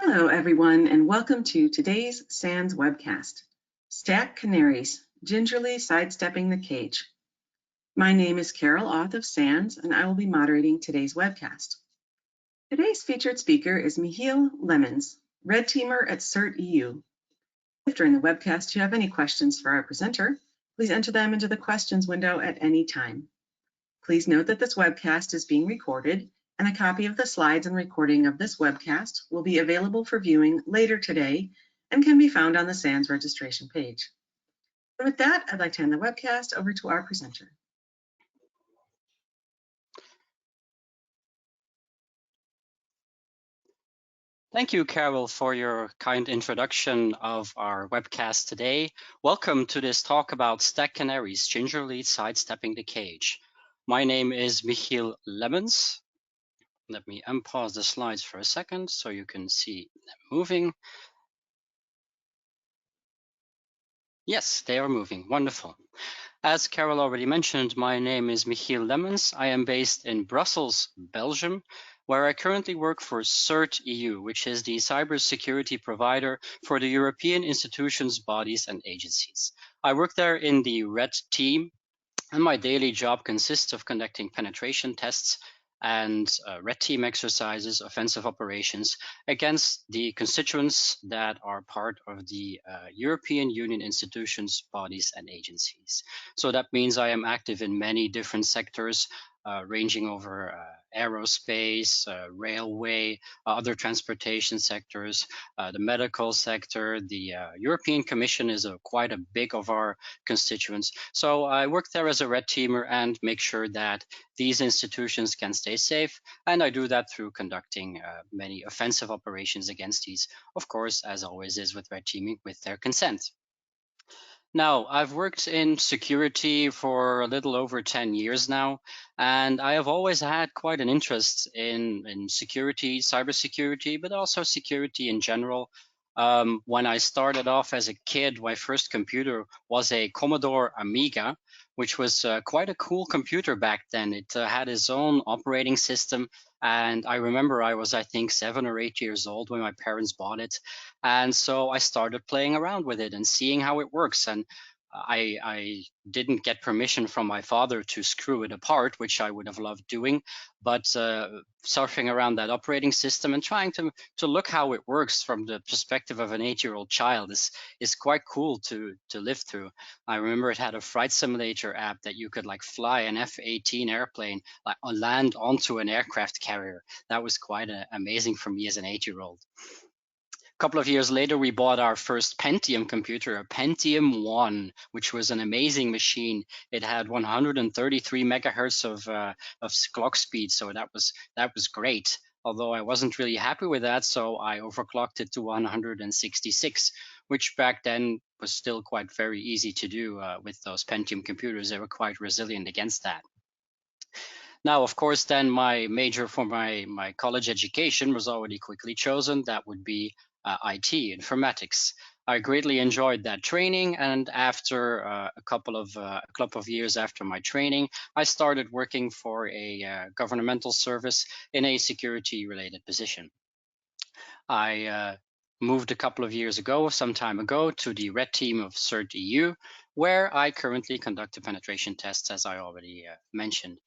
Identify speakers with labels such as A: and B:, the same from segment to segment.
A: Hello, everyone, and welcome to today's SANS webcast, Stack Canaries, Gingerly Sidestepping the Cage. My name is Carol Auth of SANS, and I will be moderating today's webcast. Today's featured speaker is Michiel Lemmens, Red Teamer at CERT EU. If during the webcast you have any questions for our presenter, please enter them into the questions window at any time. Please note that this webcast is being recorded, and a copy of the slides and recording of this webcast will be available for viewing later today and can be found on the SANS registration page. And with that, I'd like to hand the webcast over to our presenter.
B: Thank you, Carol, for your kind introduction of our webcast today. Welcome to this talk about Stack Canaries, gingerly sidestepping the cage. My name is Michiel Lemmens. Let me unpause the slides for a second so you can see them moving. Yes, they are moving. Wonderful. As Carol already mentioned, my name is Michiel Lemmens. I am based in Brussels, Belgium, where I currently work for CERT EU, which is the cybersecurity provider for the European institutions, bodies, and agencies. I work there in the Red Team, and my daily job consists of conducting penetration tests and red team exercises, offensive operations against the constituents that are part of the European Union institutions, bodies, and agencies. So that means I am active in many different sectors, ranging over aerospace, railway, other transportation sectors, the medical sector. The European Commission is quite a big of our constituents. So I work there as a red teamer and make sure that these institutions can stay safe. And I do that through conducting many offensive operations against these, of course, as always is with red teaming, with their consent. Now, I've worked in security for a little over 10 years now, and I have always had quite an interest in security, cybersecurity, but also security in general. When I started off as a kid, my first computer was a Commodore Amiga, which was quite a cool computer back then. It had its own operating system, and I remember I was, I think, 7 or 8 years old when my parents bought it. And so I started playing around with it and seeing how it works. And I didn't get permission from my father to screw it apart, which I would have loved doing. But surfing around that operating system and trying to look how it works from the perspective of an 8-year-old child is quite cool to live through. I remember it had a flight simulator app that you could like fly an F-18 airplane, like land onto an aircraft carrier. That was quite amazing for me as an 8-year-old. A couple of years later, we bought our first Pentium computer, a Pentium 1, which was an amazing machine. It had 133 megahertz of clock speed, so that was great. Although I wasn't really happy with that, so I overclocked it to 166, which back then was still quite very easy to do with those Pentium computers. They were quite resilient against that. Now, of course, then my major for my college education was already quickly chosen. That would be IT, informatics. I greatly enjoyed that training, and after a couple of years after my training, I started working for a governmental service in a security-related position. I moved a couple of years ago, some time ago, to the red team of CERT EU, where I currently conduct the penetration tests, as I already mentioned.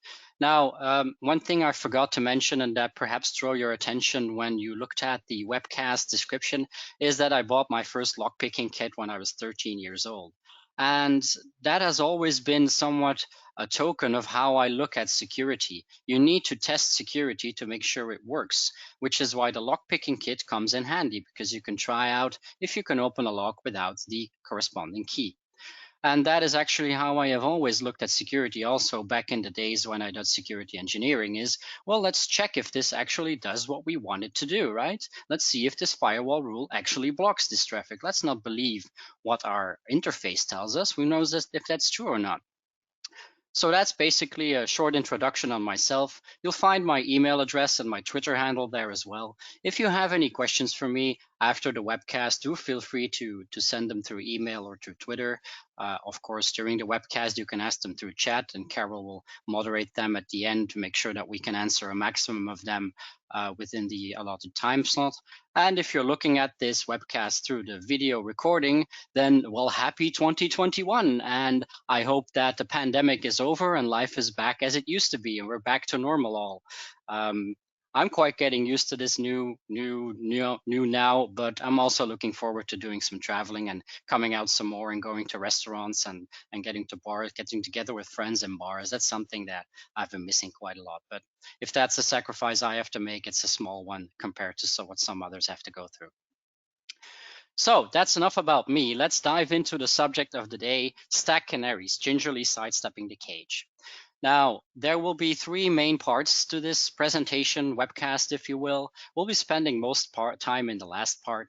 B: Now, one thing I forgot to mention, and that perhaps drew your attention when you looked at the webcast description, is that I bought my first lockpicking kit when I was 13 years old. And that has always been somewhat a token of how I look at security. You need to test security to make sure it works, which is why the lockpicking kit comes in handy, because you can try out if you can open a lock without the corresponding key. And that is actually how I have always looked at security also back in the days when I did security engineering is, well, let's check if this actually does what we want it to do, right? Let's see if this firewall rule actually blocks this traffic. Let's not believe what our interface tells us. We know if that's true or not. So that's basically a short introduction on myself. You'll find my email address and my Twitter handle there as well. If you have any questions for me, after the webcast, do feel free to send them through email or through Twitter. Of course, during the webcast, you can ask them through chat, and Carol will moderate them at the end to make sure that we can answer a maximum of them within the allotted time slot. And if you're looking at this webcast through the video recording, then, well, happy 2021. And I hope that the pandemic is over and life is back as it used to be, and we're back to normal all. I'm quite getting used to this new now, but I'm also looking forward to doing some traveling and coming out some more and going to restaurants and getting to bars, getting together with friends in bars. That's something that I've been missing quite a lot. But if that's a sacrifice I have to make, it's a small one compared to what some others have to go through. So that's enough about me. Let's dive into the subject of the day, stack canaries, gingerly sidestepping the cage. Now, there will be three main parts to this presentation, webcast, if you will. We'll be spending most time in the last part.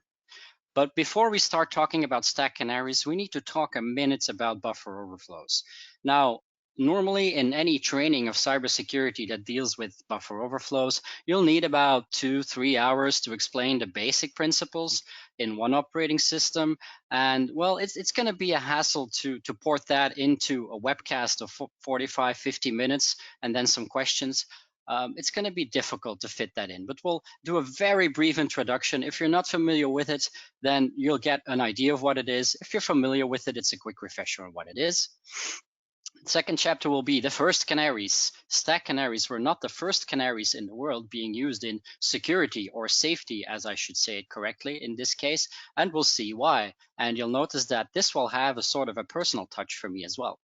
B: But before we start talking about stack canaries, we need to talk a minute about buffer overflows. Now, normally in any training of cybersecurity that deals with buffer overflows, you'll need about 2-3 hours to explain the basic principles in one operating system. And well, it's going to be a hassle to port that into a webcast of 45-50 minutes and then some questions. It's going to be difficult to fit that in, but we'll do a very brief introduction. If you're not familiar with it, then you'll get an idea of what it is. If you're familiar with it, it's a quick refresher on what it is. The second chapter will be the first canaries. Stack canaries were not the first canaries in the world being used in security or safety, as I should say it correctly in this case, and we'll see why. And you'll notice that this will have a sort of a personal touch for me as well.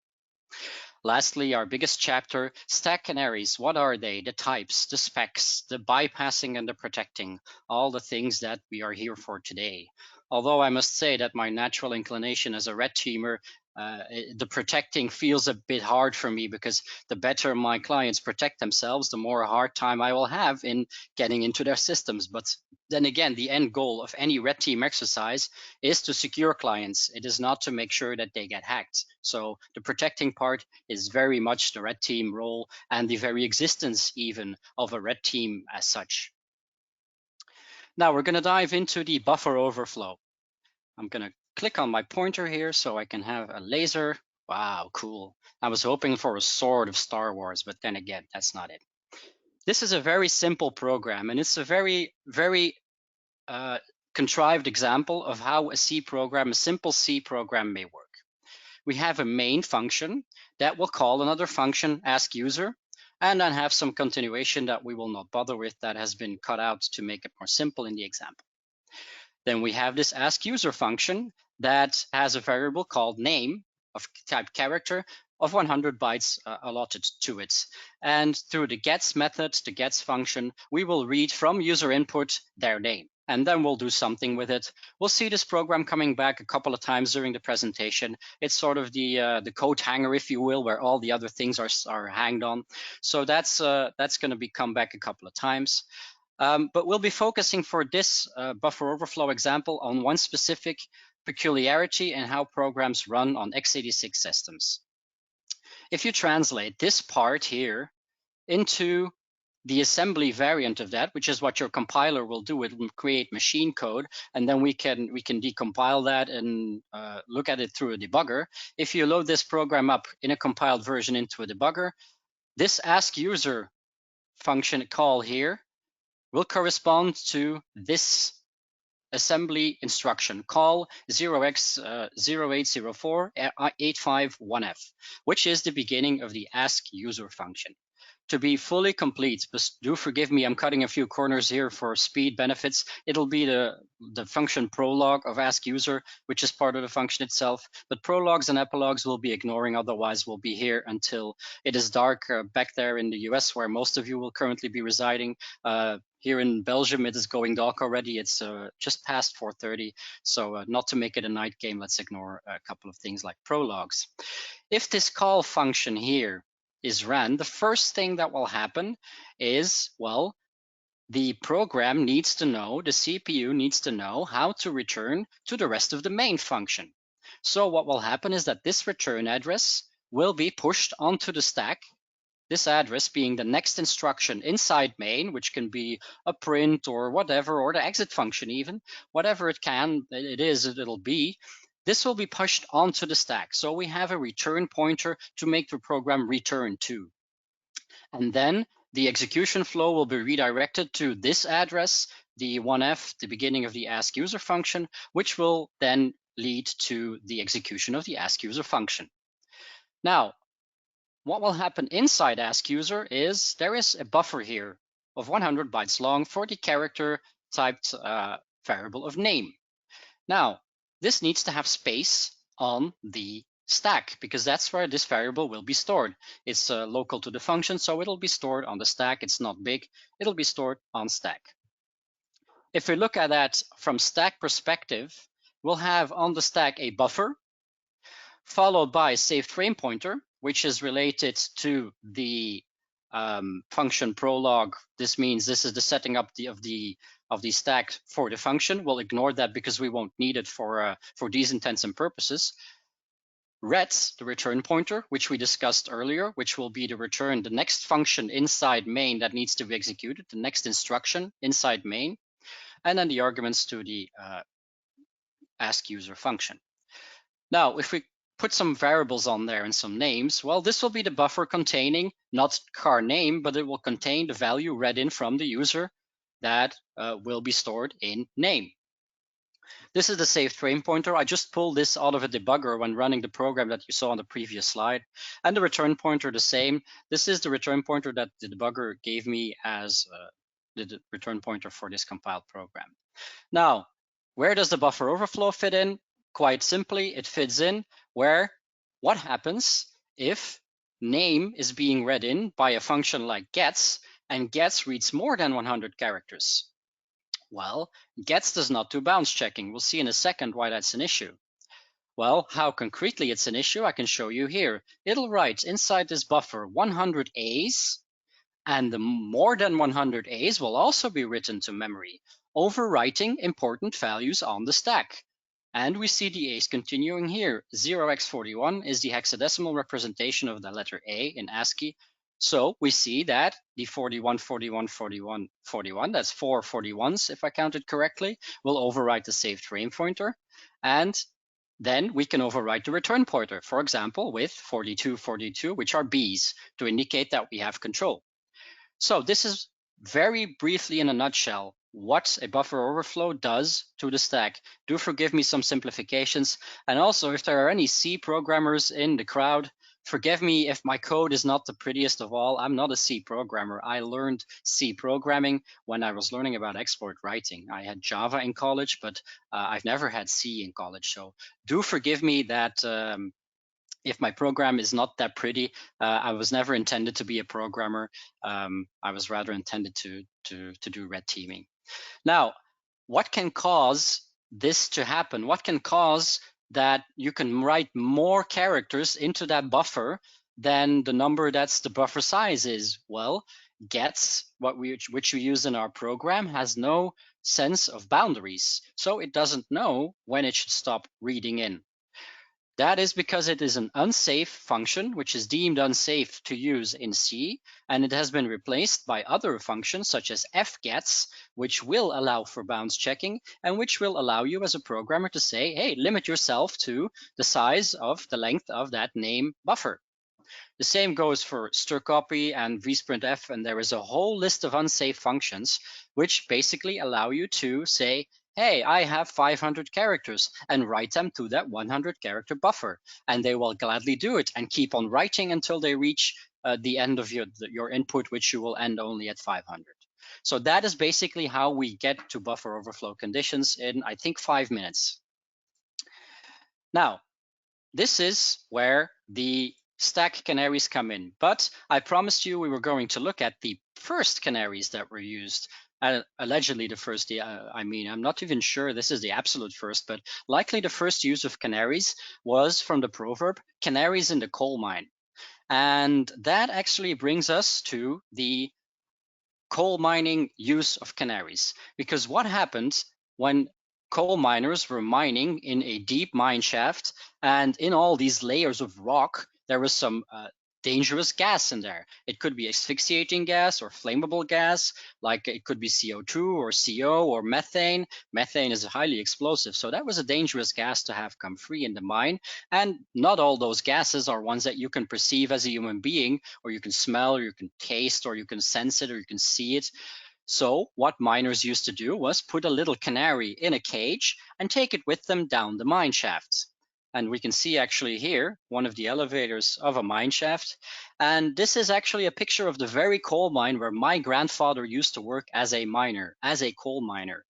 B: Lastly, our biggest chapter, stack canaries. What are they? The types, the specs, the bypassing and the protecting, all the things that we are here for today. Although I must say that my natural inclination as a red teamer, the protecting feels a bit hard for me, because the better my clients protect themselves, the more hard time I will have in getting into their systems. But then again, the end goal of any red team exercise is to secure clients. It is not to make sure that they get hacked. So the protecting part is very much the red team role and the very existence even of a red team as such. Now we're going to dive into the buffer overflow. I'm going to click on my pointer here so I can have a laser. Wow, cool. I was hoping for a sword of Star Wars, but then again, that's not it. This is a very simple program, and it's a very, very contrived example of how a C program, a simple C program may work. We have a main function that will call another function, ask user, and then have some continuation that we will not bother with, that has been cut out to make it more simple in the example. Then we have this ask user function that has a variable called name of type character of 100 bytes allotted to it. And through the gets method, the gets function, we will read from user input their name, and then we'll do something with it. We'll see this program coming back a couple of times during the presentation. It's sort of the code hanger, if you will, where all the other things are hanged on. So that's going to come back a couple of times. But we'll be focusing for this buffer overflow example on one specific peculiarity and how programs run on x86 systems. If you translate this part here into the assembly variant of that, which is what your compiler will do, it will create machine code, and then we can decompile that and look at it through a debugger. If you load this program up in a compiled version into a debugger, this ask user function call here will correspond to this assembly instruction, call 0x0804-851F, which is the beginning of the ask user function. To be fully complete, but do forgive me, I'm cutting a few corners here for speed benefits. It'll be the function prologue of ask user, which is part of the function itself. But prologues and epilogues we'll be ignoring, otherwise we'll be here until it is dark back there in the US, where most of you will currently be residing. Here in Belgium, it is going dark already. It's just past 4:30. So not to make it a night game, let's ignore a couple of things like prologues. If this call function here is ran, the first thing that will happen is, well, the program needs to know, the CPU needs to know how to return to the rest of the main function. So what will happen is that this return address will be pushed onto the stack this address being the next instruction inside main, which can be a print or whatever, or the exit function even, whatever it'll be, this will be pushed onto the stack. So we have a return pointer to make the program return to. And then the execution flow will be redirected to this address, the 1F, the beginning of the ask user function, which will then lead to the execution of the ask user function. Now, what will happen inside ask user is there is a buffer here of 100 bytes long for the character typed variable of name. Now, this needs to have space on the stack because that's where this variable will be stored. It's local to the function, so it'll be stored on the stack. It's not big. It'll be stored on stack. If we look at that from stack perspective, we'll have on the stack a buffer followed by a saved frame pointer, which is related to the function prolog. This means this is the setting up of the stack for the function. We'll ignore that because we won't need it for these intents and purposes. Ret, the return pointer, which we discussed earlier, which will be the next function inside main that needs to be executed, the next instruction inside main, and then the arguments to the ask user function. Now, if we put some variables on there and some names, well, this will be the buffer containing not car name, but it will contain the value read in from the user that will be stored in name. This is the saved frame pointer. I just pulled this out of a debugger when running the program that you saw on the previous slide. And the return pointer the same. This is the return pointer that the debugger gave me as the return pointer for this compiled program. Now, where does the buffer overflow fit in? Quite simply, it fits in where what happens if name is being read in by a function like gets, and gets reads more than 100 characters. Well, gets does not do bounds checking. We'll see in a second why that's an issue. Well, how concretely it's an issue, I can show you here. It'll write inside this buffer 100 A's, and the more than 100 A's will also be written to memory, overwriting important values on the stack. And we see the A's continuing here. 0x41 is the hexadecimal representation of the letter A in ASCII. So we see that the 41, 41, 41, 41, that's 4 41s if I counted correctly, will overwrite the saved frame pointer. And then we can overwrite the return pointer, for example, with 42, 42, which are B's, to indicate that we have control. So this is very briefly in a nutshell what a buffer overflow does to the stack. Do forgive me some simplifications. And also, if there are any C programmers in the crowd, forgive me if my code is not the prettiest of all. I'm not a C programmer. I learned C programming when I was learning about exploit writing. I had Java in college, but I've never had C in college. So do forgive me that if my program is not that pretty. I was never intended to be a programmer. I was rather intended to do red teaming. Now, what can cause this to happen? What can cause that you can write more characters into that buffer than the number that's the buffer size is? Well, gets, which we use in our program, has no sense of boundaries. So it doesn't know when it should stop reading in. That is because it is an unsafe function, which is deemed unsafe to use in C, and it has been replaced by other functions such as fgets, which will allow for bounds checking and which will allow you as a programmer to say, hey, limit yourself to the size of the length of that name buffer. The same goes for strcpy and vsprintf, and there is a whole list of unsafe functions which basically allow you to say, hey, I have 500 characters, and write them to that 100 character buffer. And they will gladly do it and keep on writing until they reach the end of your input, which you will end only at 500. So that is basically how we get to buffer overflow conditions in, I think, 5 minutes. Now, this is where the stack canaries come in, but I promised you we were going to look at the first canaries that were used. Allegedly the first, I mean, I'm not even sure this is the absolute first, but likely the first use of canaries was from the proverb, canaries in the coal mine. And that actually brings us to the coal mining use of canaries. Because what happened when coal miners were mining in a deep mine shaft, and in all these layers of rock, there was some dangerous gas in there. It could be asphyxiating gas or flammable gas, like it could be CO2 or CO or methane. Methane is highly explosive, so that was a dangerous gas to have come free in the mine. And not all those gases are ones that you can perceive as a human being, or you can smell, or you can taste, or you can sense it, or you can see it. So what miners used to do was put a little canary in a cage and take it with them down the mine shafts. And we can see actually here one of the elevators of a mine shaft. And this is actually a picture of the very coal mine where my grandfather used to work as a miner, as a coal miner,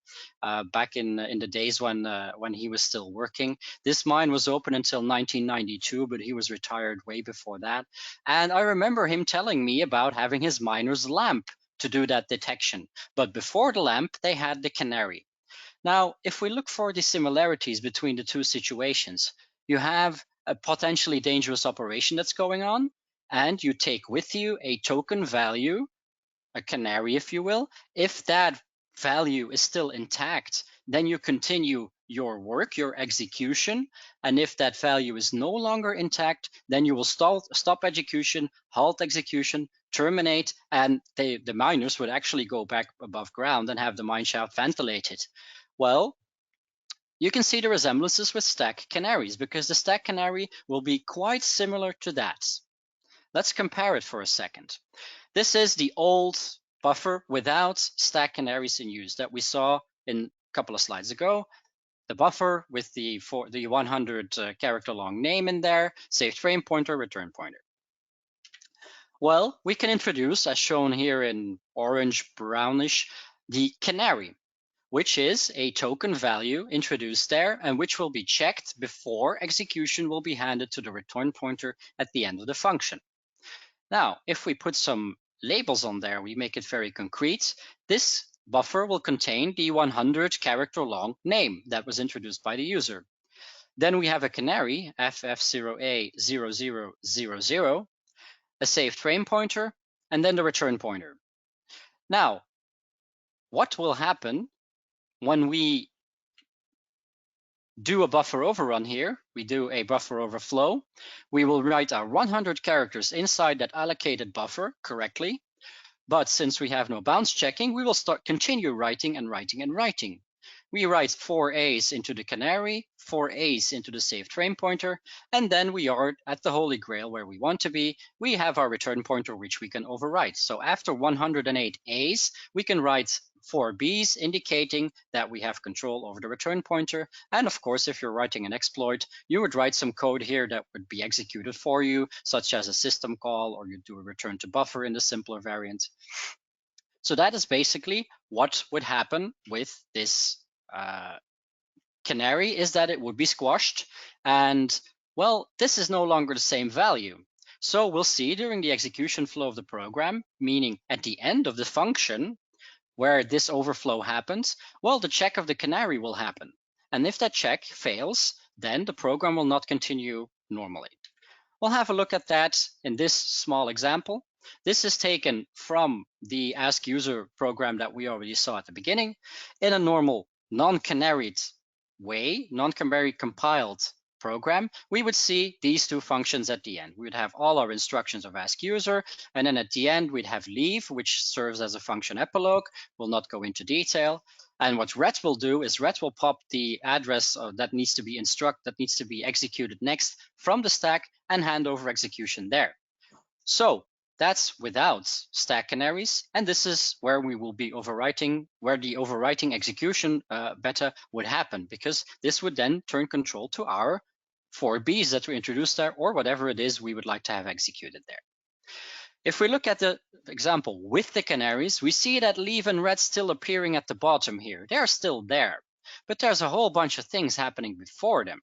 B: back in the days when he was still working. This mine was open until 1992, but he was retired way before that. And I remember him telling me about having his miner's lamp to do that detection. But before the lamp, they had the canary. Now, if we look for the similarities between the two situations, you have a potentially dangerous operation that's going on, and you take with you a token value, a canary, if you will. If that value is still intact, then you continue your work, your execution. And if that value is no longer intact, then you will stop execution, halt execution, terminate, and the miners would actually go back above ground and have the mine shaft ventilated. Well, you can see the resemblances with stack canaries because the stack canary will be quite similar to that. Let's compare it for a second. This is the old buffer without stack canaries in use that we saw in a couple of slides ago. The buffer with the 100 character long name in there, saved frame pointer, return pointer. Well, we can introduce, as shown here in orange brownish, the canary, which is a token value introduced there and which will be checked before execution will be handed to the return pointer at the end of the function. Now, if we put some labels on there, we make it very concrete. This buffer will contain the 100 character long name that was introduced by the user. Then we have a canary, ff0a0000, a saved frame pointer, and then the return pointer. Now, what will happen when we do a buffer overrun here? We do a buffer overflow. We will write our 100 characters inside that allocated buffer correctly. But since we have no bounds checking, we will continue writing and writing and writing. We write 4 A's into the canary, 4 A's into the saved frame pointer, and then we are at the holy grail where we want to be. We have our return pointer, which we can overwrite. So after 108 A's, we can write 4 B's, indicating that we have control over the return pointer. And of course, if you're writing an exploit, you would write some code here that would be executed for you, such as a system call, or you do a return to buffer in the simpler variant. So that is basically what would happen with this canary, is that it would be squashed. And well, this is no longer the same value. So we'll see during the execution flow of the program, meaning at the end of the function where this overflow happens, well, the check of the canary will happen. And if that check fails, then the program will not continue normally. We'll have a look at that in this small example. This is taken from the Ask User program that we already saw at the beginning. In a normal non-canaried way, non-canary compiled program, we would see these two functions at the end. We would have all our instructions of Ask User, and then at the end we'd have leave, which serves as a function epilogue. We'll not go into detail. And what ret will do is ret will pop the address that needs to be executed next from the stack and hand over execution there. So that's without stack canaries, and this is where we will be overwriting, where the overwriting execution beta would happen, because this would then turn control to our 4 B's that we introduced there, or whatever it is we would like to have executed there. If we look at the example with the canaries, we see that leave and ret still appearing at the bottom here. They're still there, but there's a whole bunch of things happening before them.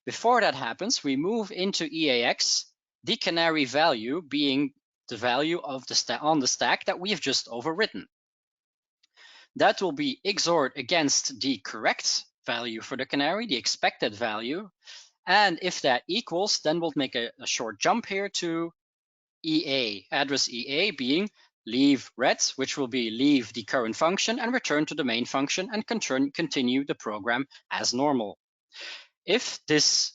B: Before that happens, we move into EAX, the canary value being the value of the on the stack that we have just overwritten. That will be XORed against the correct value for the canary, the expected value. And if that equals, then we'll make a short jump here to EA, address EA being leave ret, which will be leave the current function and return to the main function and continue the program as normal. If this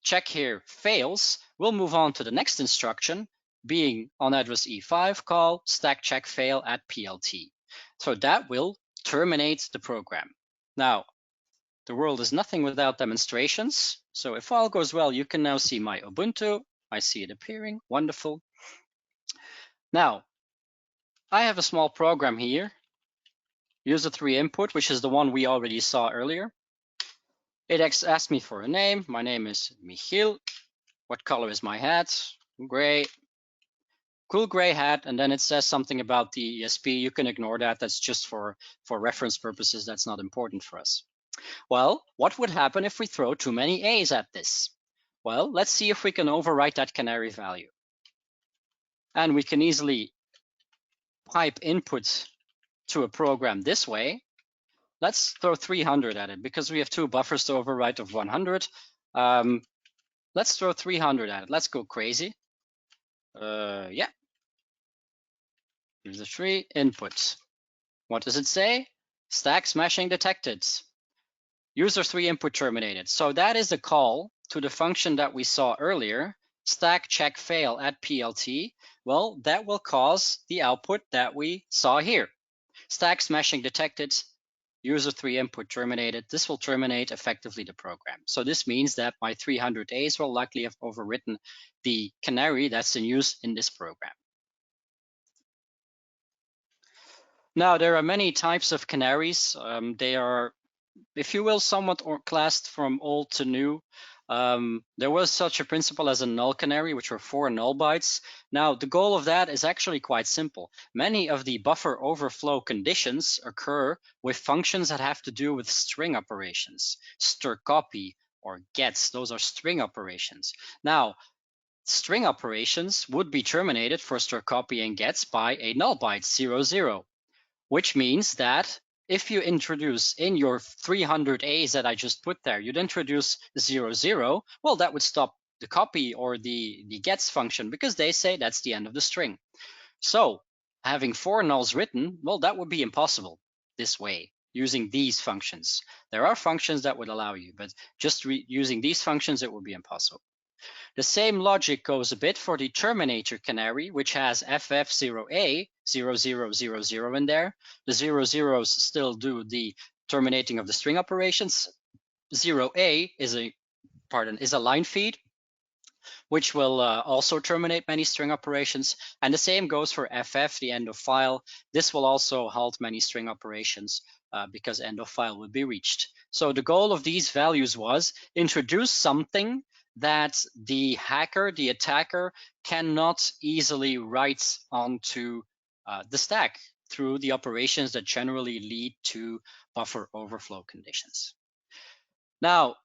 B: check here fails, we'll move on to the next instruction, being on address E5, call stack check fail at PLT. So that will terminate the program. Now, the world is nothing without demonstrations. So if all goes well, you can now see my Ubuntu. I see it appearing. Wonderful. Now, I have a small program here, user3 input, which is the one we already saw earlier. It asks me for a name. My name is Michiel. What color is my hat? Gray. Cool gray hat. And then it says something about the ESP. You can ignore that. That's just for reference purposes. That's not important for us. Well, what would happen if we throw too many A's at this? Well, let's see if we can overwrite that canary value. And we can easily pipe input to a program this way. Let's throw 300 at it because we have two buffers to overwrite of 100. Let's throw 300 at it. Let's go crazy. Yeah. Here's the 3 inputs. What does it say? Stack smashing detected. User3 input terminated. So that is the call to the function that we saw earlier, stack check fail at PLT. Well, that will cause the output that we saw here. Stack smashing detected, user3 input terminated. This will terminate effectively the program. So this means that my 300 A's will likely have overwritten the canary that's in use in this program. Now, there are many types of canaries. They are, if you will, somewhat classed from old to new. There was such a principle as a null canary, which were 4 null bytes. Now, the goal of that is actually quite simple. Many of the buffer overflow conditions occur with functions that have to do with string operations. Strcpy or gets, those are string operations. Now, string operations would be terminated for strcpy and gets by a null byte 00. Which means that if you introduce in your 300 A's that I just put there, you'd introduce 00, well, that would stop the copy or the gets function because they say that's the end of the string. So having 4 nulls written, well, that would be impossible this way using these functions. There are functions that would allow you, but just using these functions, it would be impossible. The same logic goes a bit for the terminator canary, which has FF0A 0000 in there. The 00s still do the terminating of the string operations. 0A is a line feed, which will also terminate many string operations. And the same goes for FF, the end of file. This will also halt many string operations because end of file would be reached. So the goal of these values was introduce something that the hacker, the attacker, cannot easily write onto the stack through the operations that generally lead to buffer overflow conditions. Now,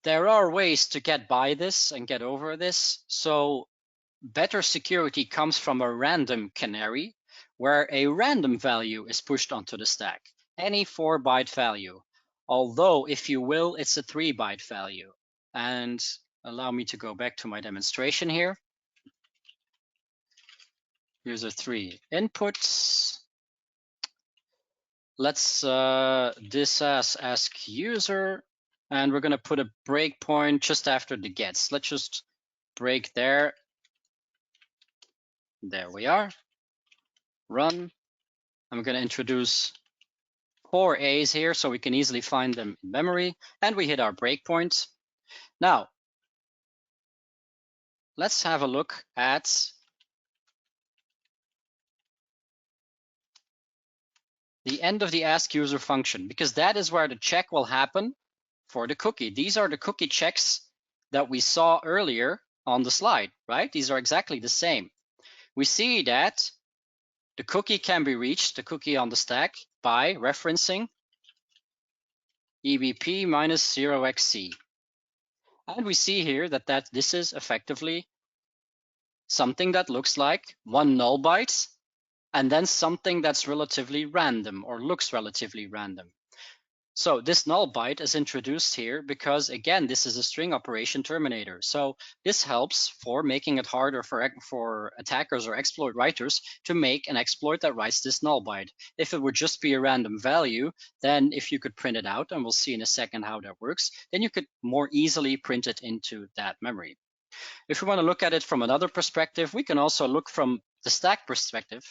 B: there are ways to get by this and get over this. So better security comes from a random canary, where a random value is pushed onto the stack, any 4-byte value. Although, if you will, it's a 3-byte value. And allow me to go back to my demonstration here. User 3 inputs. Let's this as ask user, and we're going to put a breakpoint just after the gets. Let's just break there. There we are. Run. I'm going to introduce 4 A's here so we can easily find them in memory, and we hit our breakpoint. Now, let's have a look at the end of the ask user function, because that is where the check will happen for the cookie. These are the cookie checks that we saw earlier on the slide, right? These are exactly the same. We see that the cookie can be reached, the cookie on the stack, by referencing EBP minus 0xc. And we see here that this is effectively something that looks like 1 null byte and then something that's relatively random or looks relatively random. So this null byte is introduced here because, again, this is a string operation terminator. So this helps for making it harder for attackers or exploit writers to make an exploit that writes this null byte. If it would just be a random value, then if you could print it out, and we'll see in a second how that works, then you could more easily print it into that memory. If we want to look at it from another perspective, we can also look from the stack perspective.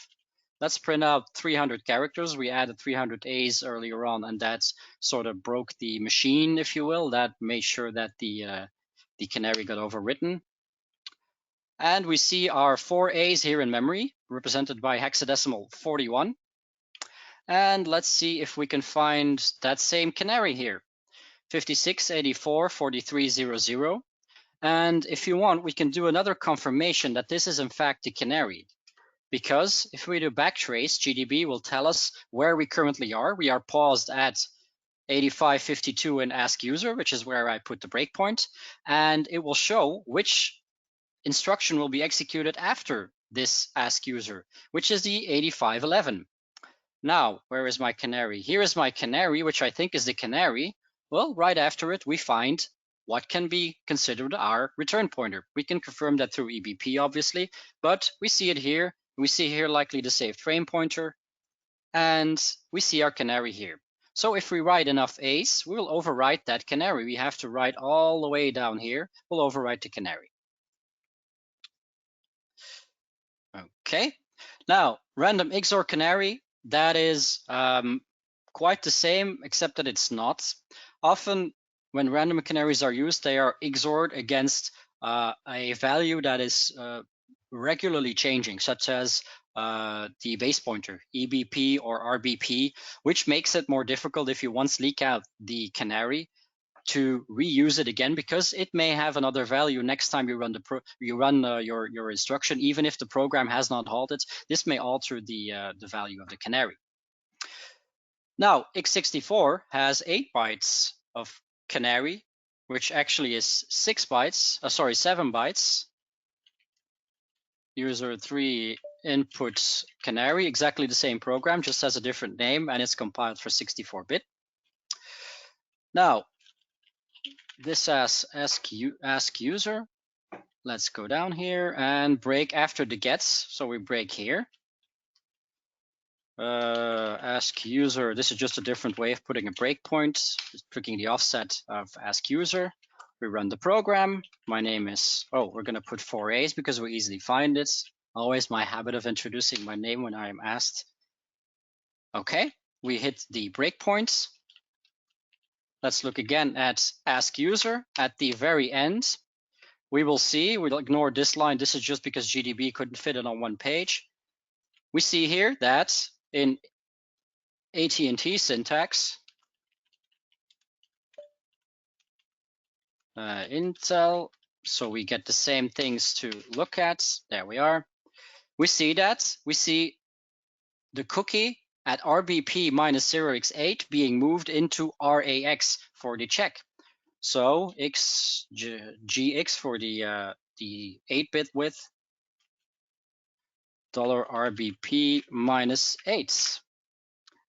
B: Let's print out 300 characters. We added 300 A's earlier on, and that sort of broke the machine, if you will. That made sure that the canary got overwritten. And we see our 4 A's here in memory, represented by hexadecimal 41. And let's see if we can find that same canary here, 56844300. And if you want, we can do another confirmation that this is in fact the canary. Because if we do backtrace, GDB will tell us where we currently are. We are paused at 8552 in ask user, which is where I put the breakpoint. And it will show which instruction will be executed after this ask user, which is the 8511. Now, where is my canary? Here is my canary, which I think is the canary. Well, right after it, we find what can be considered our return pointer. We can confirm that through EBP, obviously, but we see it here. We see here likely the saved frame pointer, and we see our canary here. So if we write enough A's, we will overwrite that canary. We have to write all the way down here. We'll overwrite the canary. Okay, now random XOR canary, that is quite the same, except that it's not. Often when random canaries are used, they are XORed against a value that is regularly changing, such as the base pointer, EBP or RBP, which makes it more difficult if you once leak out the canary to reuse it again, because it may have another value next time you run your instruction. Even if the program has not halted, this may alter the value of the canary. Now x64 has 8 bytes of canary, which actually is 7 bytes. User 3 input canary, exactly the same program, just has a different name, and it's compiled for 64-bit. Now this as ask user. Let's go down here and break after the gets. So we break here. Ask user. This is just a different way of putting a breakpoint. Just picking the offset of ask user. We run the program. My name is, we're going to put 4 A's because we easily find it. Always my habit of introducing my name when I am asked. Okay, we hit the breakpoints. Let's look again at ask user at the very end. We will see, we'll ignore this line. This is just because GDB couldn't fit it on one page. We see here that in AT&T syntax, Intel, so we get the same things to look at. There we are. We see that. We see the cookie at RBP minus 0x8 being moved into RAX for the check. So GX for the 8-bit width, $RBP minus 8.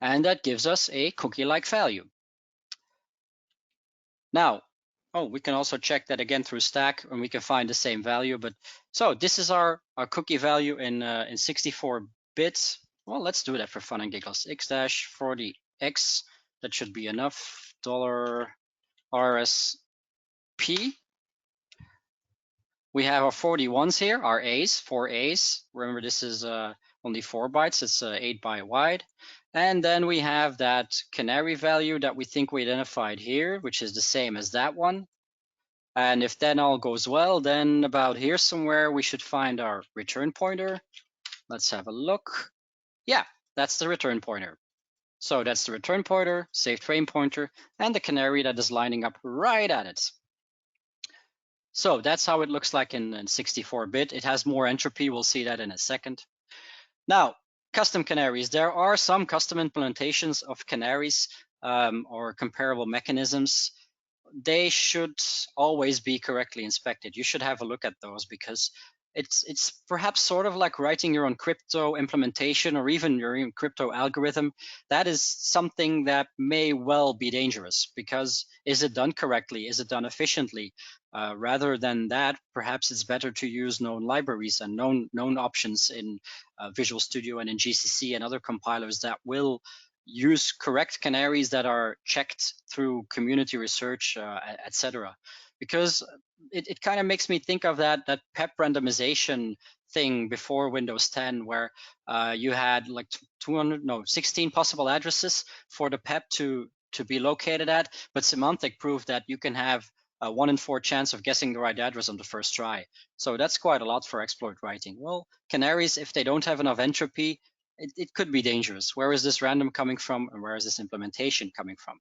B: And that gives us a cookie-like value. Now, we can also check that again through stack, and we can find the same value. But so this is our cookie value in 64 bits. Well, let's do that for fun and giggles. X-40X, that should be enough. $RSP. We have our 41s here, our A's, 4 A's. Remember, this is only 4 bytes. It's 8 byte wide. And then we have that canary value that we think we identified here, which is the same as that one. And if then all goes well, then about here somewhere, we should find our return pointer. Let's have a look. Yeah, that's the return pointer. So that's the return pointer, saved frame pointer, and the canary that is lining up right at it. So that's how it looks like in 64-bit. It has more entropy. We'll see that in a second. Now, custom canaries. There are some custom implementations of canaries or comparable mechanisms. They should always be correctly inspected. You should have a look at those, because it's perhaps sort of like writing your own crypto implementation or even your own crypto algorithm. That is something that may well be dangerous, because is it done correctly? Is it done efficiently? Rather than that, perhaps it's better to use known libraries and known options in Visual Studio and in GCC and other compilers that will use correct canaries that are checked through community research, etc. Because it kind of makes me think of that PEP randomization thing before Windows 10, where you had like 16 possible addresses for the PEP to be located at, but Symantec proved that you can have a 1 in 4 chance of guessing the right address on the first try. So that's quite a lot for exploit writing. Well, canaries, if they don't have enough entropy, it could be dangerous. Where is this random coming from, and where is this implementation coming from?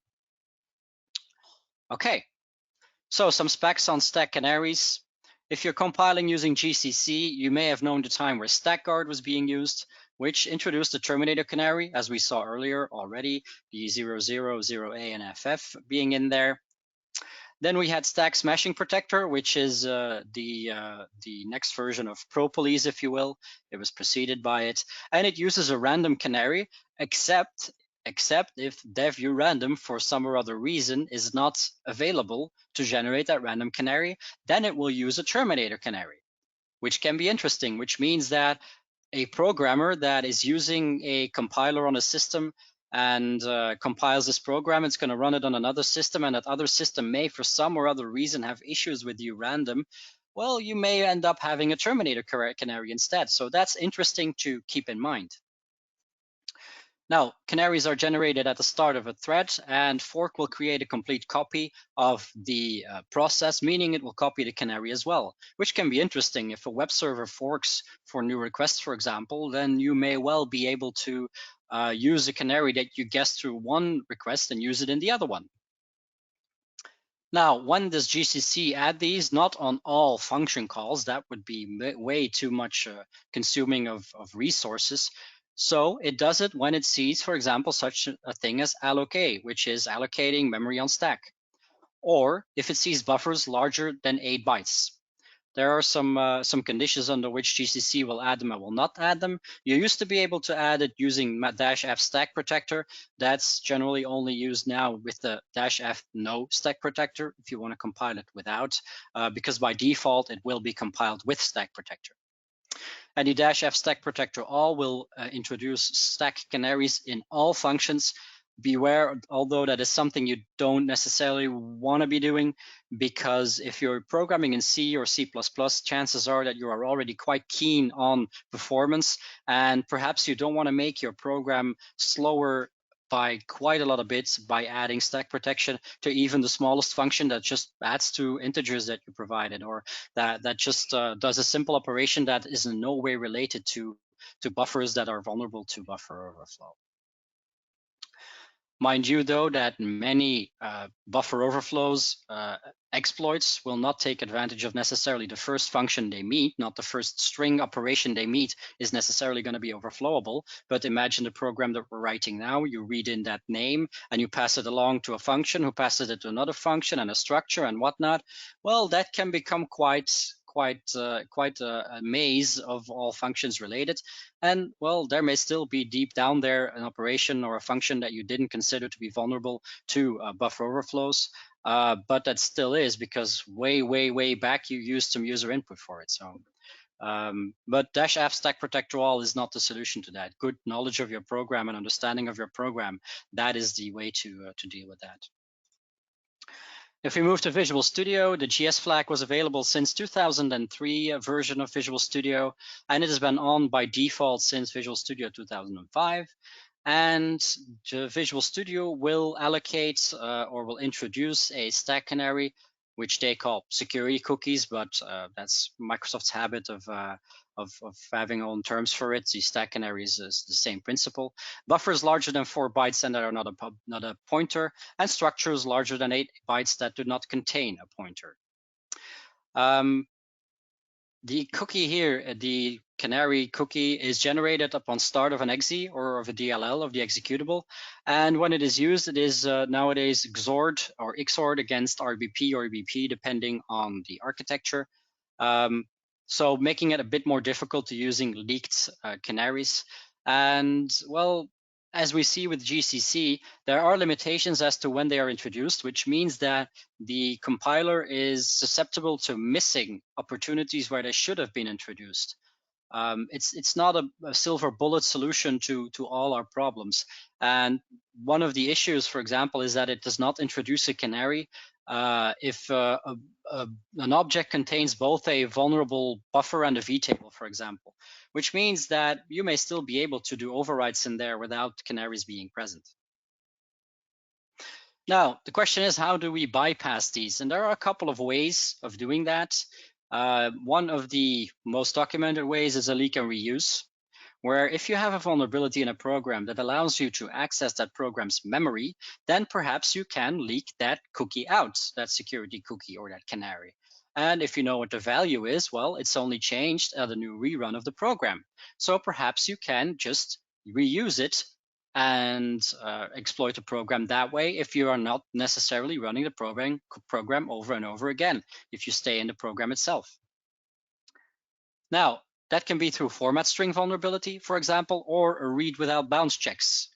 B: Okay, so some specs on stack canaries. If you're compiling using GCC, you may have known the time where StackGuard was being used, which introduced the terminated canary, as we saw earlier already, the 000A and FF being in there. Then we had Stack Smashing Protector, which is the next version of Propolis, if you will. It was preceded by it, and it uses a random canary, except if dev_urandom for some or other reason is not available to generate that random canary, then it will use a terminator canary, which can be interesting, which means that a programmer that is using a compiler on a system and compiles this program, it's going to run it on another system, and that other system may, for some or other reason, have issues with urandom. Well, you may end up having a terminator canary instead. So that's interesting to keep in mind. Now, canaries are generated at the start of a thread, and fork will create a complete copy of the process, meaning it will copy the canary as well, which can be interesting. If a web server forks for new requests, for example, then you may well be able to use a canary that you guessed through one request and use it in the other one. Now, when does GCC add these? Not on all function calls. That would be way too much consuming of resources. So it does it when it sees, for example, such a thing as allocate, which is allocating memory on stack, or if it sees buffers larger than 8 bytes. There are some conditions under which GCC will add them and will not add them. You used to be able to add it using -f stack protector. That's generally only used now with the -f no stack protector if you want to compile it without, because by default it will be compiled with stack protector. And the -f stack protector all will introduce stack canaries in all functions. Beware, although that is something you don't necessarily want to be doing, because if you're programming in C or C++, chances are that you are already quite keen on performance, and perhaps you don't want to make your program slower by quite a lot of bits by adding stack protection to even the smallest function that just adds to integers that you provided, or that just does a simple operation that is in no way related to buffers that are vulnerable to buffer overflow. Mind you, though, that many buffer overflows exploits will not take advantage of necessarily the first function they meet. Not the first string operation they meet is necessarily going to be overflowable. But imagine the program that we're writing now. You read in that name and you pass it along to a function who passes it to another function and a structure and whatnot. Well, that can become quite a maze of all functions related. And well, there may still be deep down there an operation or a function that you didn't consider to be vulnerable to buffer overflows, but that still is, because way back you used some user input for it. So, but -f stack protector all is not the solution to that. Good knowledge of your program and understanding of your program, that is the way to deal with that. If we move to Visual Studio, the GS flag was available since 2003 version of Visual Studio, and it has been on by default since Visual Studio 2005. And Visual Studio will allocate or will introduce a stack canary, which they call security cookies, but that's Microsoft's habit of having own terms for it. The stack canaries is the same principle. Buffers larger than 4 bytes and that are not a pointer, and structures larger than 8 bytes that do not contain a pointer. The cookie here, the canary cookie, is generated upon start of an exe or of a DLL of the executable. And when it is used, it is nowadays XORed or XORed against RBP or EBP, depending on the architecture. So making it a bit more difficult to using leaked canaries. And well, as we see with GCC, there are limitations as to when they are introduced, which means that the compiler is susceptible to missing opportunities where they should have been introduced. It's not a silver bullet solution to all our problems. And one of the issues, for example, is that it does not introduce a canary if an object contains both a vulnerable buffer and a vtable, for example, which means that you may still be able to do overrides in there without canaries being present. Now, the question is, how do we bypass these? And there are a couple of ways of doing that. One of the most documented ways is a leak and reuse, where if you have a vulnerability in a program that allows you to access that program's memory, then perhaps you can leak that cookie out, that security cookie or that canary. And if you know what the value is, well, it's only changed at a new rerun of the program. So perhaps you can just reuse it and exploit the program that way if you are not necessarily running the program over and over again, if you stay in the program itself. Now, that can be through format string vulnerability, for example, or a read without bounds checks.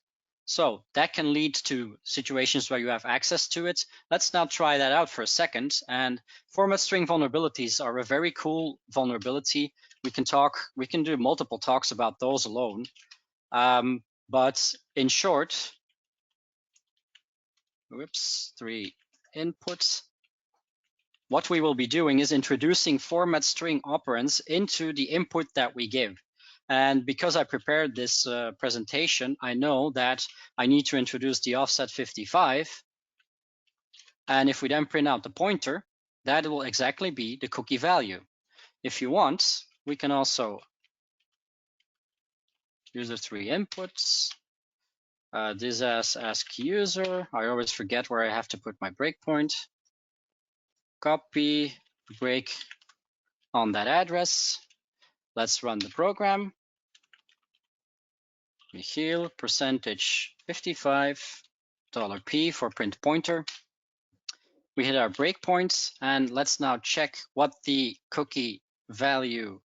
B: So that can lead to situations where you have access to it. Let's now try that out for a second. And format string vulnerabilities are a very cool vulnerability. We can do multiple talks about those alone. But in short, 3 inputs. What we will be doing is introducing format string operands into the input that we give. And because I prepared this presentation, I know that I need to introduce the offset 55. And if we then print out the pointer, that will exactly be the cookie value. If you want, we can also use the 3 inputs. This as ask user. I always forget where I have to put my breakpoint. Copy break on that address. Let's run the program. Michiel %55 $P for print pointer. We hit our breakpoints, and let's now check what the cookie value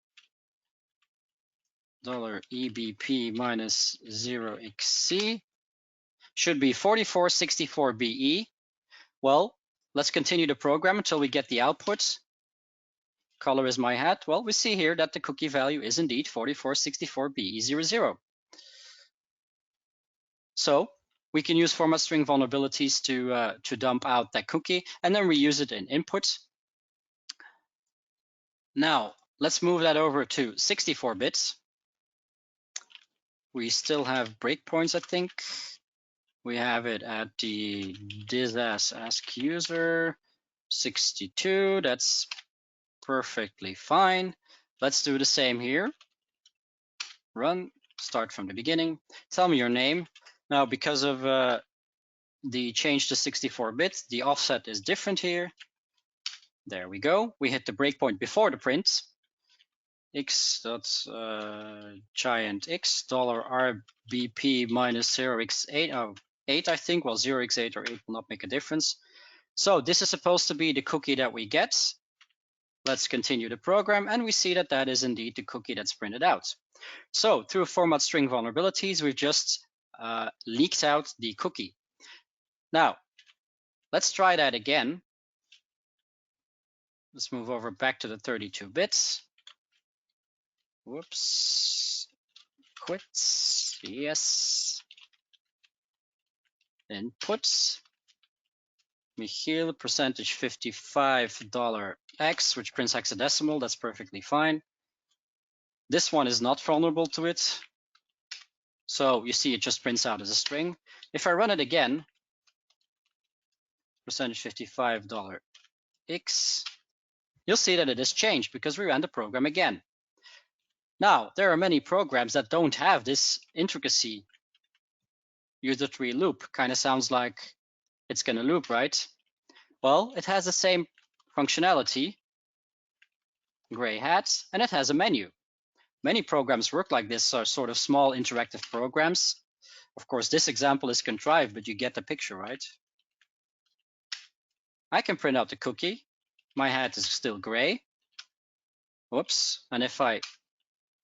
B: $EBP minus 0xc should be 4464 BE. Well, let's continue the program until we get the output. Color is my hat. Well, we see here that the cookie value is indeed 4464 BE00. So we can use format string vulnerabilities to dump out that cookie and then reuse it in input. Now, let's move that over to 64 bits. We still have breakpoints, I think. We have it at the ask user 62. That's perfectly fine. Let's do the same here. Run, start from the beginning. Tell me your name. Now, because of the change to 64 bits, the offset is different here. There we go. We hit the breakpoint before the print. X dot giant X $RBP minus 0x8. Oh, 8, I think. Well, 0x8 or 8 will not make a difference. So this is supposed to be the cookie that we get. Let's continue the program, and we see that that is indeed the cookie that's printed out. So through format string vulnerabilities, we've just leaked out the cookie. Now, let's try that again. Let's move over back to the 32 bits. Whoops. Quits. Yes. Inputs. Michiel $55 X, which prints hexadecimal. That's perfectly fine. This one is not vulnerable to it. So you see it just prints out as a string. If I run it again, $55 X, you'll see that it has changed because we ran the program again. Now, there are many programs that don't have this intricacy. User tree loop kind of sounds like it's going to loop, right? Well, it has the same functionality, gray hats, and it has a menu. Many programs work like this, are sort of small interactive programs. Of course, this example is contrived, but you get the picture, right? I can print out the cookie. My hat is still gray. Whoops. And if I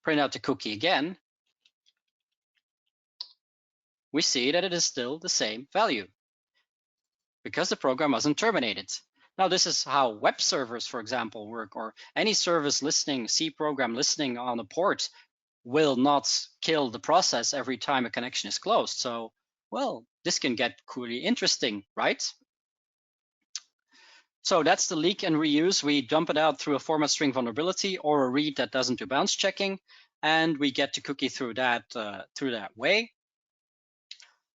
B: print out the cookie again, we see that it is still the same value because the program wasn't terminated. Now, this is how web servers, for example, work, or any service listening, C program listening on a port will not kill the process every time a connection is closed. So, well, this can get really interesting, right? So that's the leak and reuse. We dump it out through a format string vulnerability or a read that doesn't do bounce checking, and we get the cookie through that way.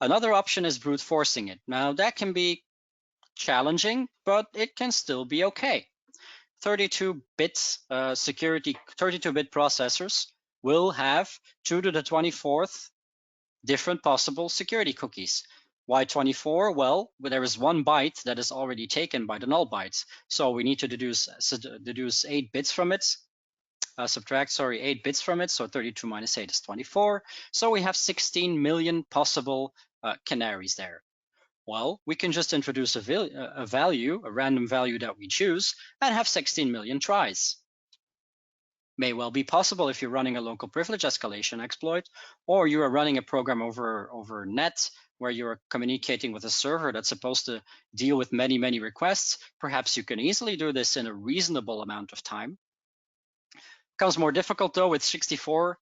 B: Another option is brute forcing it. Now that can be challenging, but it can still be okay. 32-bit 32-bit processors will have 2 to the 24th different possible security cookies. Why 24? Well, there is 1 byte that is already taken by the null bytes, so we need to deduce 8 bits from it. Subtract 8 bits from it, so 32 minus 8 is 24. So we have 16 million possible canaries there. Well, we can just introduce a value, a random value that we choose, and have 16 million tries. May well be possible if you're running a local privilege escalation exploit, or you are running a program over net where you're communicating with a server that's supposed to deal with many, many requests. Perhaps you can easily do this in a reasonable amount of time. Becomes more difficult though with 64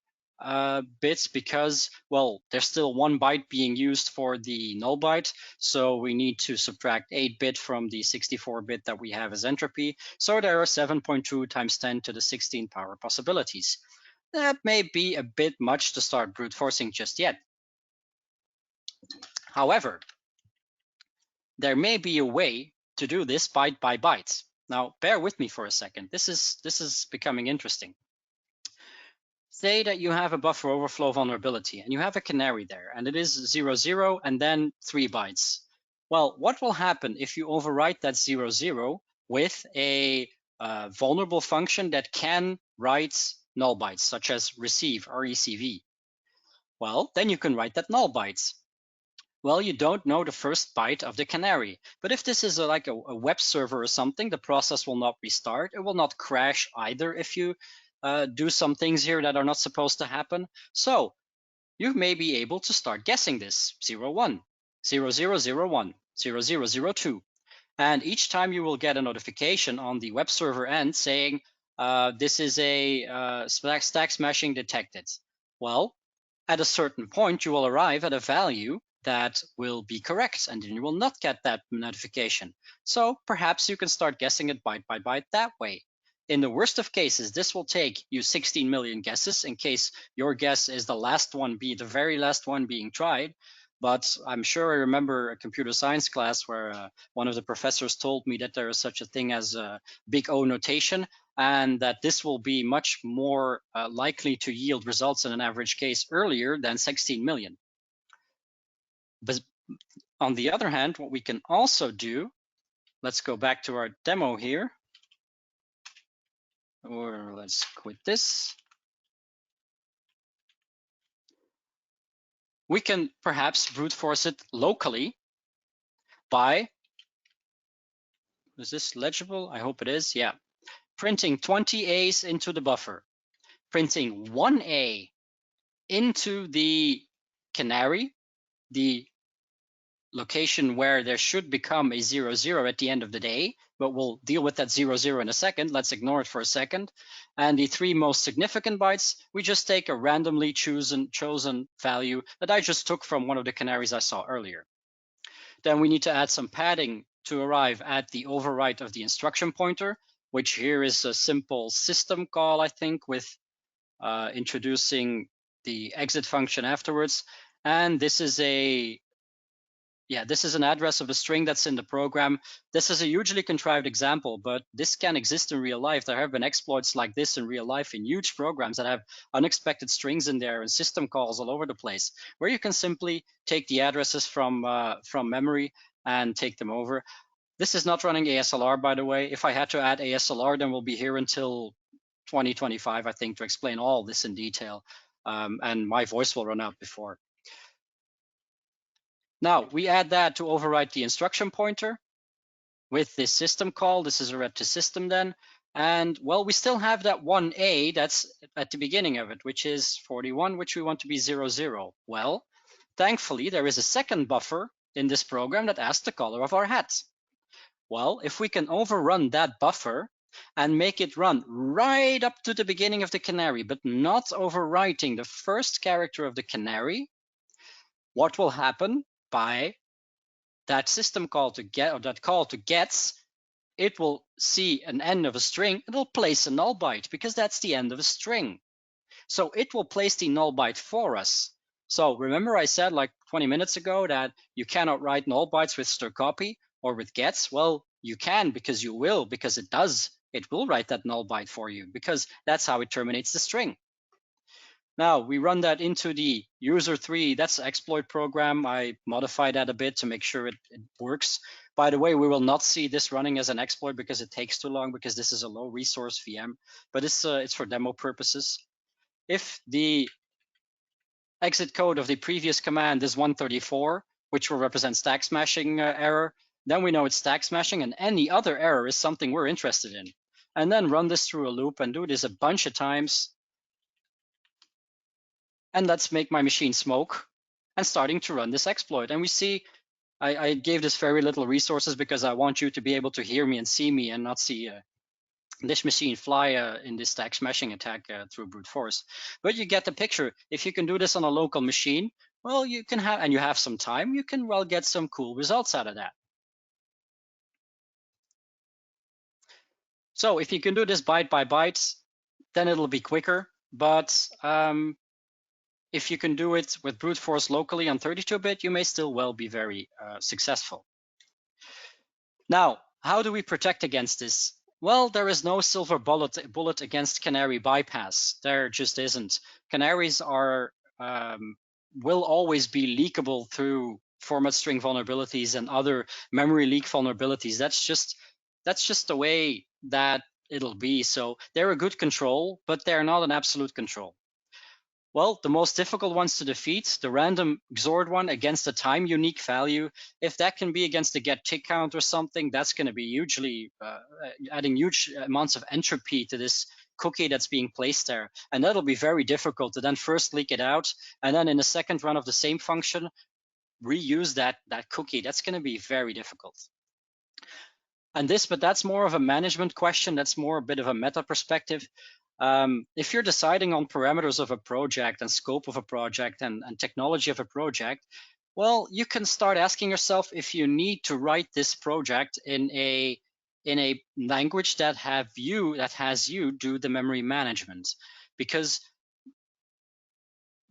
B: bits because, well, there's still 1 byte being used for the null byte, so we need to subtract 8 bit from the 64 bit that we have as entropy. So there are 7.2 times 10 to the 16 power possibilities. That may be a bit much to start brute forcing just yet. However, there may be a way to do this byte by byte. Now, bear with me for a second. This is becoming interesting. Say that you have a buffer overflow vulnerability and you have a canary there and it is 00 and then 3 bytes. Well, what will happen if you overwrite that 00 with a vulnerable function that can write null bytes, such as receive, RECV? Well, then you can write that null bytes. Well, you don't know the first byte of the canary, but if this is like a web server or something, the process will not restart. It will not crash either if you do some things here that are not supposed to happen. So you may be able to start guessing this 01, 0001, 0002. And each time you will get a notification on the web server end saying this is a stack smashing detected. Well, at a certain point, you will arrive at a value that will be correct, and then you will not get that notification. So perhaps you can start guessing it byte by byte that way. In the worst of cases, this will take you 16 million guesses in case your guess is the last one, the very last one being tried. But I'm sure I remember a computer science class where one of the professors told me that there is such a thing as a big O notation, and that this will be much more likely to yield results in an average case earlier than 16 million. But on the other hand, what we can also do, let's go back to our demo here, or let's quit this. We can perhaps brute force it locally by, is this legible? I hope it is, yeah. Printing 20 A's into the buffer, printing 1 A into the canary, the location where there should become a 00 at the end of the day, but we'll deal with that 00 in a second. Let's ignore it for a second. And the 3 most significant bytes, we just take a randomly chosen value that I just took from one of the canaries I saw earlier. Then we need to add some padding to arrive at the overwrite of the instruction pointer, which here is a simple system call, I think, with introducing the exit function afterwards. And this is an address of a string that's in the program. This is a hugely contrived example, but this can exist in real life. There have been exploits like this in real life in huge programs that have unexpected strings in there and system calls all over the place, where you can simply take the addresses from memory and take them over. This is not running ASLR, by the way. If I had to add ASLR, then we'll be here until 2025, I think, to explain all this in detail. And my voice will run out before. Now, we add that to overwrite the instruction pointer with this system call. This is a ret to system then. And, well, we still have that 1A that's at the beginning of it, which is 41, which we want to be 00. Well, thankfully, there is a second buffer in this program that asks the color of our hat. Well, if we can overrun that buffer and make it run right up to the beginning of the canary, but not overwriting the first character of the canary, what will happen by that system call to get, or that call to gets, it will see an end of a string, it'll place a null byte because that's the end of a string. So it will place the null byte for us. So remember I said like 20 minutes ago that you cannot write null bytes with strcpy or with gets? Well, you can because you will, because it does. It will write that null byte for you because that's how it terminates the string. Now we run that into the user3, that's exploit program. I modified that a bit to make sure it works. By the way, we will not see this running as an exploit because it takes too long, because this is a low resource VM, but it's for demo purposes. If the exit code of the previous command is 134, which will represent stack smashing error, then we know it's stack smashing, and any other error is something we're interested in. And then run this through a loop and do this a bunch of times. And let's make my machine smoke and starting to run this exploit. And we see I gave this very little resources because I want you to be able to hear me and see me and not see this machine fly in this stack smashing attack through brute force. But you get the picture. If you can do this on a local machine, well, you can have, and you have some time, you can well get some cool results out of that. So if you can do this byte by byte, then it'll be quicker. But if you can do it with brute force locally on 32-bit, you may still well be very successful. Now, how do we protect against this? Well, there is no silver bullet against canary bypass. There just isn't. Canaries are will always be leakable through format string vulnerabilities and other memory leak vulnerabilities. That's just the way that it'll be. So they're a good control, but they're not an absolute control. Well, the most difficult ones to defeat, the random XORed one against a time unique value, if that can be against the get tick count or something, that's going to be hugely adding huge amounts of entropy to this cookie that's being placed there. And that'll be very difficult to then first leak it out, and then in the second run of the same function, reuse that cookie. That's going to be very difficult. But that's more of a management question. That's more a bit of a meta perspective. If you're deciding on parameters of a project and scope of a project and technology of a project, well, you can start asking yourself if you need to write this project in a language that has you do the memory management, because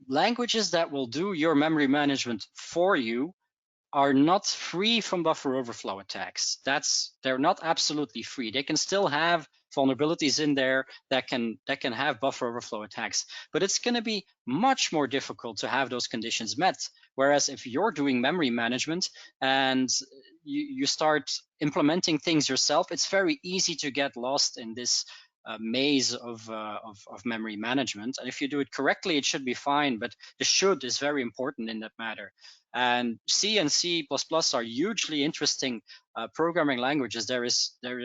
B: languages that will do your memory management for you are not free from buffer overflow attacks. They're not absolutely free. They can still have vulnerabilities in there that can have buffer overflow attacks, but it's going to be much more difficult to have those conditions met. Whereas if you're doing memory management and you start implementing things yourself, it's very easy to get lost in this maze of memory management. And if you do it correctly, it should be fine, but the should is very important in that matter. And C and C++ are hugely interesting programming languages. They're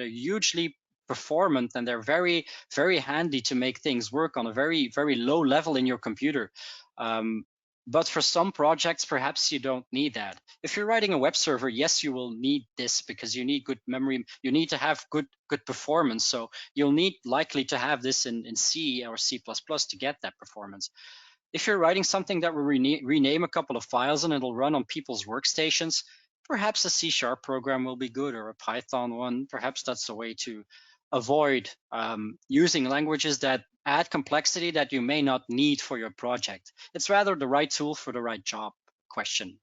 B: hugely performant, and they're very, very handy to make things work on a very, very low level in your computer. But for some projects, perhaps you don't need that. If you're writing a web server, yes, you will need this because you need good memory. You need to have good performance. So you'll need likely to have this in C or C++ to get that performance. If you're writing something that will rename a couple of files and it'll run on people's workstations, perhaps a C# program will be good, or a Python one. Perhaps that's the way to avoid using languages that add complexity that you may not need for your project. It's rather the right tool for the right job question.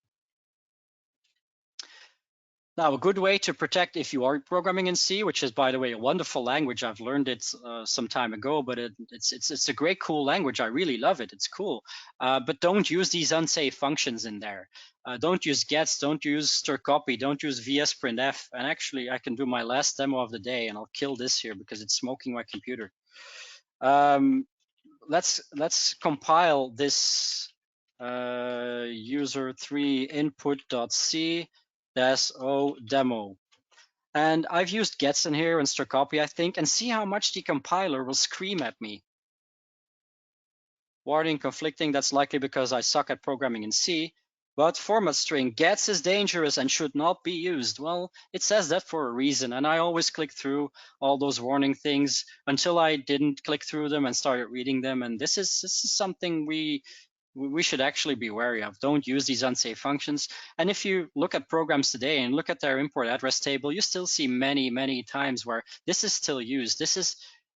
B: Now, a good way to protect if you are programming in C, which is, by the way, a wonderful language. I've learned it some time ago, but it's a great, cool language. I really love it. It's cool. But don't use these unsafe functions in there. Don't use gets, don't use strcpy, don't use vsprintf. And actually, I can do my last demo of the day, and I'll kill this here because it's smoking my computer. Let's compile this user3 input.c -o demo. And I've used gets in here and strcpy, I think, and see how much the compiler will scream at me. Warning, conflicting, that's likely because I suck at programming in C. But format string gets is dangerous and should not be used. Well, it says that for a reason, and I always click through all those warning things until I didn't click through them and started reading them. And this is something we we should actually be wary of. Don't use these unsafe functions. And if you look at programs today and look at their import address table, you still see many times where this is still used. This is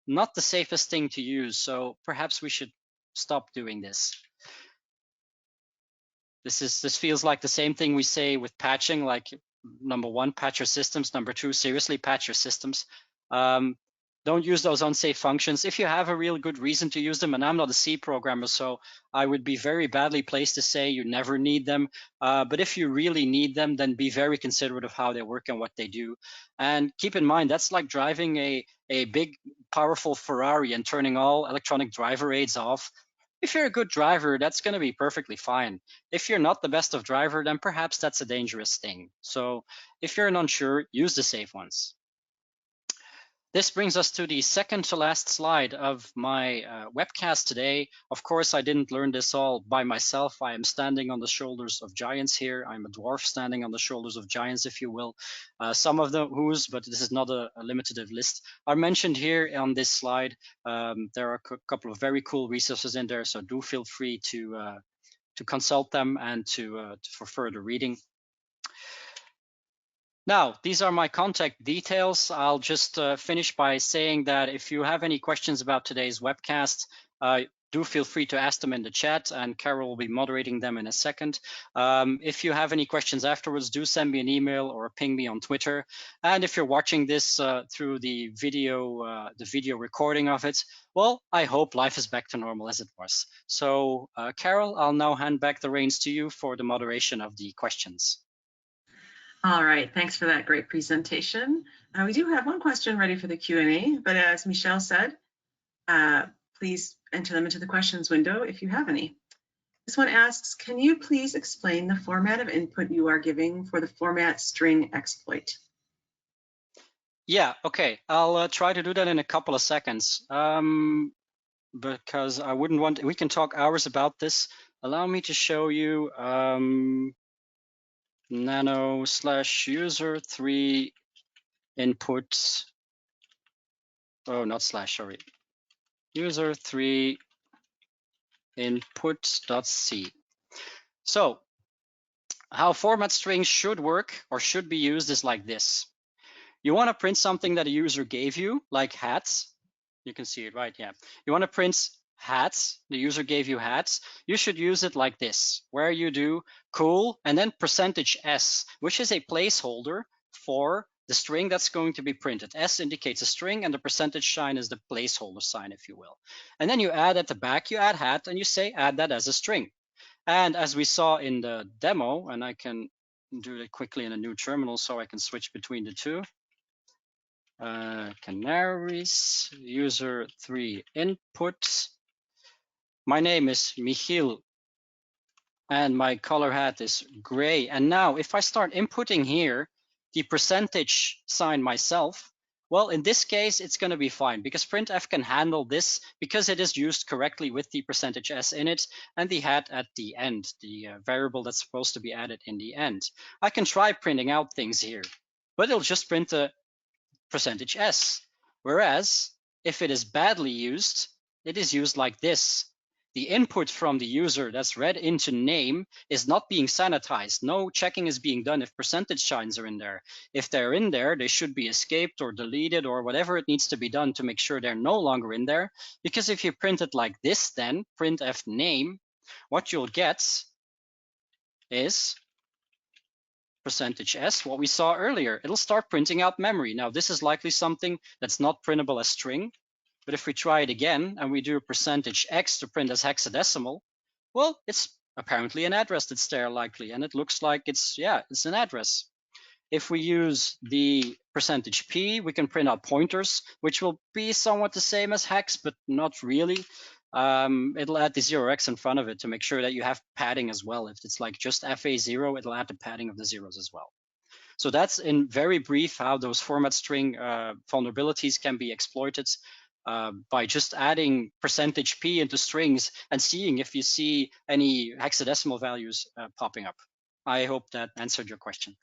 B: not the safest thing to use, so perhaps we should stop doing this. This feels like the same thing we say with patching, like number one, patch your systems. Number two, seriously patch your systems. Don't use those unsafe functions. If you have a real good reason to use them, and I'm not a C programmer, so I would be very badly placed to say you never need them. But if you really need them, then be very considerate of how they work and what they do. And keep in mind, that's like driving a big, powerful Ferrari and turning all electronic driver aids off. If you're a good driver, that's going to be perfectly fine. If you're not the best of driver, then perhaps that's a dangerous thing. So if you're unsure, use the safe ones. This brings us to the second to last slide of my webcast today. Of course, I didn't learn this all by myself. I am standing on the shoulders of giants here. I'm a dwarf standing on the shoulders of giants, if you will. Some of the who's, but this is not a limited list, are mentioned here on this slide. There are a couple of very cool resources in there, so do feel free to consult them and for further reading. Now, these are my contact details. I'll just finish by saying that if you have any questions about today's webcast, do feel free to ask them in the chat, and Carol will be moderating them in a second. If you have any questions afterwards, do send me an email or ping me on Twitter. And if you're watching this through the video recording of it, well, I hope life is back to normal as it was. So, Carol, I'll now hand back the reins to you for the moderation of the questions.
A: All right, thanks for that great presentation. We do have one question ready for the Q&A, but as Michel said, please enter them into the questions window if you have any. This one asks, can you please explain the format of input you are giving for the format string exploit?
B: Yeah, okay, I'll try to do that in a couple of seconds. Because I wouldn't want, we can talk hours about this. Allow me to show you nano/user3 input. Oh, not slash, sorry. User3 input.c. So how format strings should work or should be used is like this. You want to print something that a user gave you, like hats. You can see it, right? Yeah. You want to print hats. The user gave you hats. You should use it like this, where you do cool and then %s, which is a placeholder for the string that's going to be printed. S indicates a string and the % sign is the placeholder sign, if you will. And then you add at the back, you add hat and you say add that as a string. And as we saw in the demo, and I can do it quickly in a new terminal so I can switch between the two. Canaries, user3 input. My name is Michiel and my color hat is gray. And now if I start inputting here the % sign myself, well, in this case, it's going to be fine because printf can handle this because it is used correctly with the %s in it and the hat at the end, the variable that's supposed to be added in the end. I can try printing out things here, but it'll just print a %s. Whereas if it is badly used, it is used like this. The input from the user that's read into name is not being sanitized. No checking is being done if % signs are in there. If they're in there, they should be escaped or deleted or whatever it needs to be done to make sure they're no longer in there. Because if you print it like this, then printf name, what you'll get is %s, what we saw earlier. It'll start printing out memory. Now, this is likely something that's not printable as string, but if we try it again and we do a %x to print as hexadecimal, well, it's apparently an address that's there likely, and it looks like it's an address. If we use the %p, we can print out pointers, which will be somewhat the same as hex, but not really. It'll add the 0x in front of it to make sure that you have padding as well. If it's like just FA0, it'll add the padding of the zeros as well. So that's in very brief how those format string vulnerabilities can be exploited by just adding %p into strings and seeing if you see any hexadecimal values popping up. I hope that answered your question.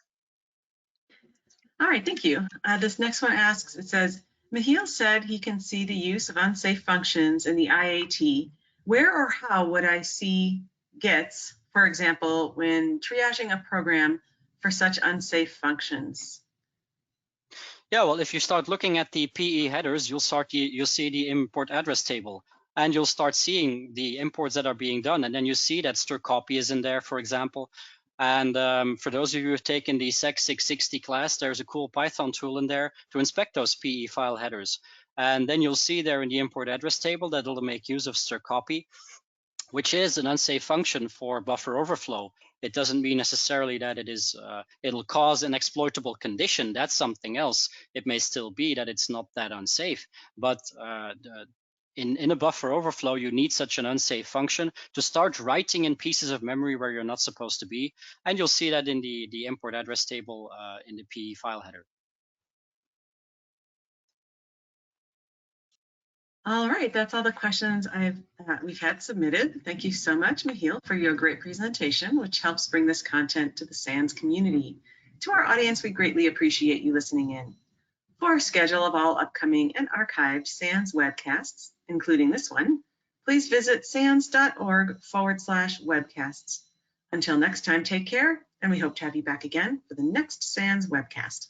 A: All right, thank you. This next one asks, it says, Michiel said he can see the use of unsafe functions in the IAT. Where or how would I see gets, for example, when triaging a program for such unsafe functions?
B: Yeah, well, if you start looking at the PE headers, you'll see the import address table, and you'll start seeing the imports that are being done, and then you see that strcpy is in there, for example. And for those of you who have taken the Sec 660 class, there's a cool Python tool in there to inspect those PE file headers. And then you'll see there in the import address table that it'll make use of strcpy, which is an unsafe function for buffer overflow. It doesn't mean necessarily that it'll cause an exploitable condition. That's something else. It may still be that it's not that unsafe, but in a buffer overflow, you need such an unsafe function to start writing in pieces of memory where you're not supposed to be. And you'll see that in the import address table in the PE file header.
A: All right, that's all the questions we've had submitted. Thank you so much, Michiel, for your great presentation, which helps bring this content to the SANS community. To our audience, we greatly appreciate you listening in. For our schedule of all upcoming and archived SANS webcasts, including this one, please visit sans.org/webcasts. Until next time, take care, and we hope to have you back again for the next SANS webcast.